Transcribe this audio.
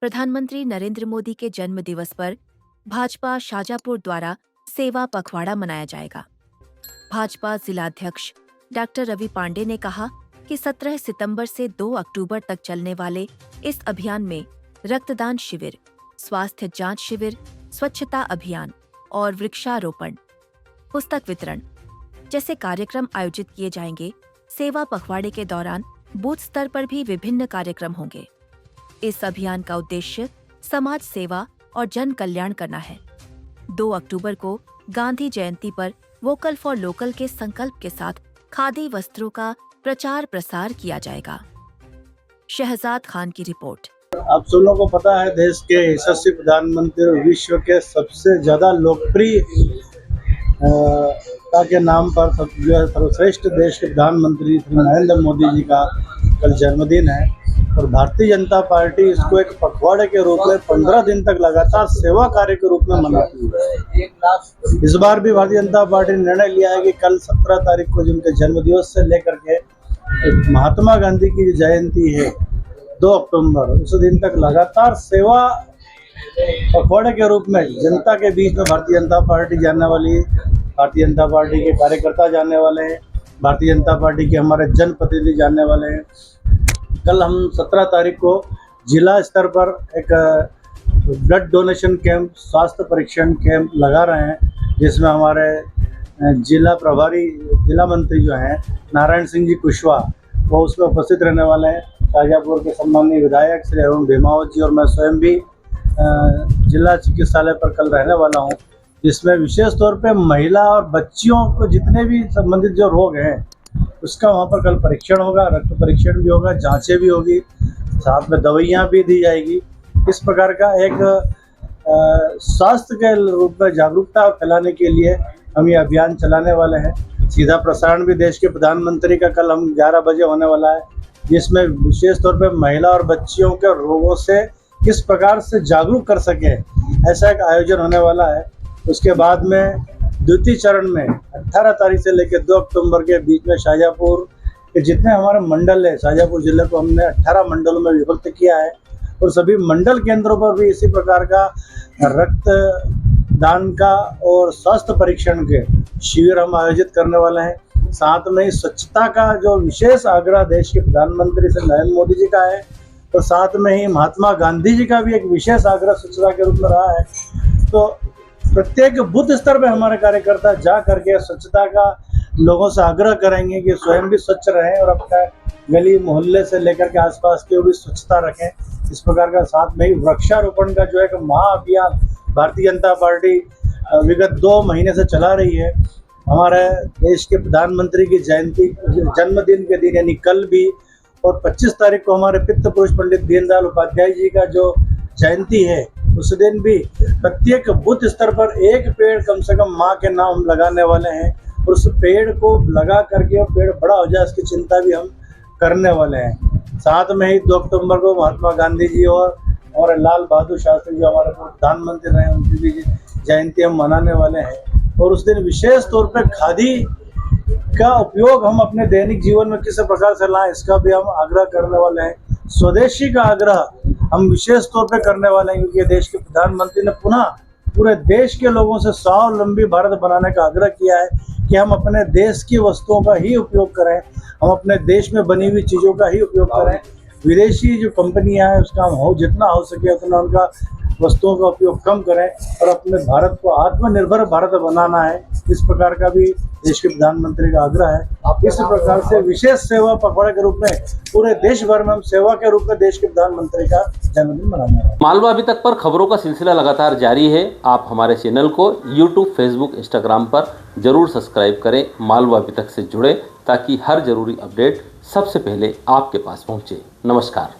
प्रधानमंत्री नरेंद्र मोदी के जन्म दिवस पर भाजपा शाजापुर द्वारा सेवा पखवाड़ा मनाया जाएगा। भाजपा जिलाध्यक्ष डॉक्टर रवि पांडे ने कहा कि 17 सितंबर से 2 अक्टूबर तक चलने वाले इस अभियान में रक्तदान शिविर, स्वास्थ्य जांच शिविर, स्वच्छता अभियान और वृक्षारोपण, पुस्तक वितरण जैसे कार्यक्रम आयोजित किए जाएंगे। सेवा पखवाड़े के दौरान बूथ स्तर पर भी विभिन्न कार्यक्रम होंगे। इस अभियान का उद्देश्य समाज सेवा और जन कल्याण करना है। 2 अक्टूबर को गांधी जयंती पर वोकल फॉर लोकल के संकल्प के साथ खादी वस्त्रों का प्रचार प्रसार किया जाएगा। शहजाद खान की रिपोर्ट। आप सब लोगों को पता है, देश के यशस्वी प्रधानमंत्री और विश्व के सबसे ज्यादा लोकप्रिय के नाम पर जो है सर्वश्रेष्ठ देश के प्रधानमंत्री नरेंद्र मोदी जी का कल जन्मदिन है और भारतीय जनता पार्टी इसको एक पखवाड़े के रूप में 15 दिन तक लगातार सेवा कार्य के रूप में मनाती है। इस बार भी भारतीय जनता पार्टी ने निर्णय लिया है कि कल 17 तारीख को जिनके जन्मदिवस से लेकर के महात्मा गांधी की जयंती है 2 अक्टूबर, उस दिन तक लगातार सेवा पखवाड़े के रूप में जनता के बीच में भारतीय जनता पार्टी जानने वाली, भारतीय जनता पार्टी के कार्यकर्ता जानने वाले हैं, भारतीय जनता पार्टी के हमारे जनप्रतिनिधि जानने वाले हैं। कल हम 17 तारीख को जिला स्तर पर एक ब्लड डोनेशन कैंप, स्वास्थ्य परीक्षण कैंप लगा रहे हैं, जिसमें हमारे जिला प्रभारी, जिला मंत्री जो हैं नारायण सिंह जी कुशवाहा, वो उसमें उपस्थित रहने वाले हैं। शाजापुर के सम्माननीय विधायक श्री अरुण भेमावत जी और मैं स्वयं भी जिला चिकित्सालय पर कल रहने वाला हूं, जिसमें विशेष तौर पे महिला और बच्चियों को जितने भी संबंधित जो रोग हैं उसका वहाँ पर कल परीक्षण होगा, रक्त परीक्षण भी होगा, जांचें भी होगी, साथ में दवाइयाँ भी दी जाएगी। इस प्रकार का एक स्वास्थ्य के रूप में जागरूकता फैलाने के लिए हम ये अभियान चलाने वाले हैं। सीधा प्रसारण भी देश के प्रधानमंत्री का कल हम 11 बजे होने वाला है, जिसमें विशेष तौर पर महिला और बच्चियों के रोगों से किस प्रकार से जागरूक कर सके, ऐसा एक आयोजन होने वाला है। उसके बाद में द्वितीय चरण में 18 तारीख से लेकर 2 अक्टूबर के बीच में शाजापुर के जितने हमारे मंडल है, शाजापुर जिले को हमने 18 मंडलों में विभक्त किया है और सभी मंडल केंद्रों पर भी इसी प्रकार का रक्त दान का और स्वास्थ्य परीक्षण के शिविर हम आयोजित करने वाले हैं। साथ में ही स्वच्छता का जो विशेष आग्रह देश के प्रधानमंत्री से नरेंद्र मोदी जी का है, तो साथ में ही महात्मा गांधी जी का भी एक विशेष आग्रह स्वच्छता के रूप में रहा है। तो प्रत्येक बूथ स्तर पे हमारे कार्यकर्ता जा करके स्वच्छता का लोगों से आग्रह करेंगे कि स्वयं भी स्वच्छ रहें और अपने गली मोहल्ले से लेकर के आसपास के भी स्वच्छता रखें। इस प्रकार का साथ में ही वृक्षारोपण का जो एक महाअभियान भारतीय जनता पार्टी विगत 2 महीने से चला रही है। हमारे देश के प्रधानमंत्री की जयंती, जन्मदिन के दिन यानी कल भी, और 25 तारीख को हमारे पितृ पुरुष पंडित दीनदयाल उपाध्याय जी का जो जयंती है, उस दिन भी प्रत्येक बूथ स्तर पर एक पेड़ कम से कम माँ के नाम लगाने वाले हैं और उस पेड़ को लगा करके पेड़ बड़ा हो जाए इसकी चिंता भी हम करने वाले हैं। साथ में ही 2 अक्टूबर को महात्मा गांधी जी और लाल बहादुर शास्त्री जो हमारे प्रधानमंत्री रहे, उनकी भी जयंती हम मनाने वाले हैं। और उस दिन विशेष तौर पर खादी का उपयोग हम अपने दैनिक जीवन में किस प्रकार से लाएं, इसका भी हम आग्रह करने वाले हैं। स्वदेशी का आग्रह हम विशेष तौर पे करने वाले हैं, क्योंकि देश के प्रधानमंत्री ने पुनः पूरे देश के लोगों से स्वावलंबी भारत बनाने का आग्रह किया है कि हम अपने देश की वस्तुओं का ही उपयोग करें, हम अपने देश में बनी हुई चीज़ों का ही उपयोग करें। विदेशी जो कंपनियां हैं उसका हम जितना हो सके उतना उनका वस्तुओं का उपयोग कम करें और अपने भारत को आत्मनिर्भर भारत बनाना है। इस प्रकार का भी देश के प्रधानमंत्री का आग्रह है। इस प्रकार से विशेष सेवा पखवाड़े के रूप में पूरे देश भर में हम सेवा के रूप में देश के प्रधानमंत्री का जन्मदिन मनाना है। मालवा अभी तक पर खबरों का सिलसिला लगातार जारी है। आप हमारे चैनल को YouTube, Facebook, Instagram पर जरूर सब्सक्राइब करें। मालवा अभी तक से जुड़े ताकि हर जरूरी अपडेट सबसे पहले आपके पास पहुंचे। नमस्कार।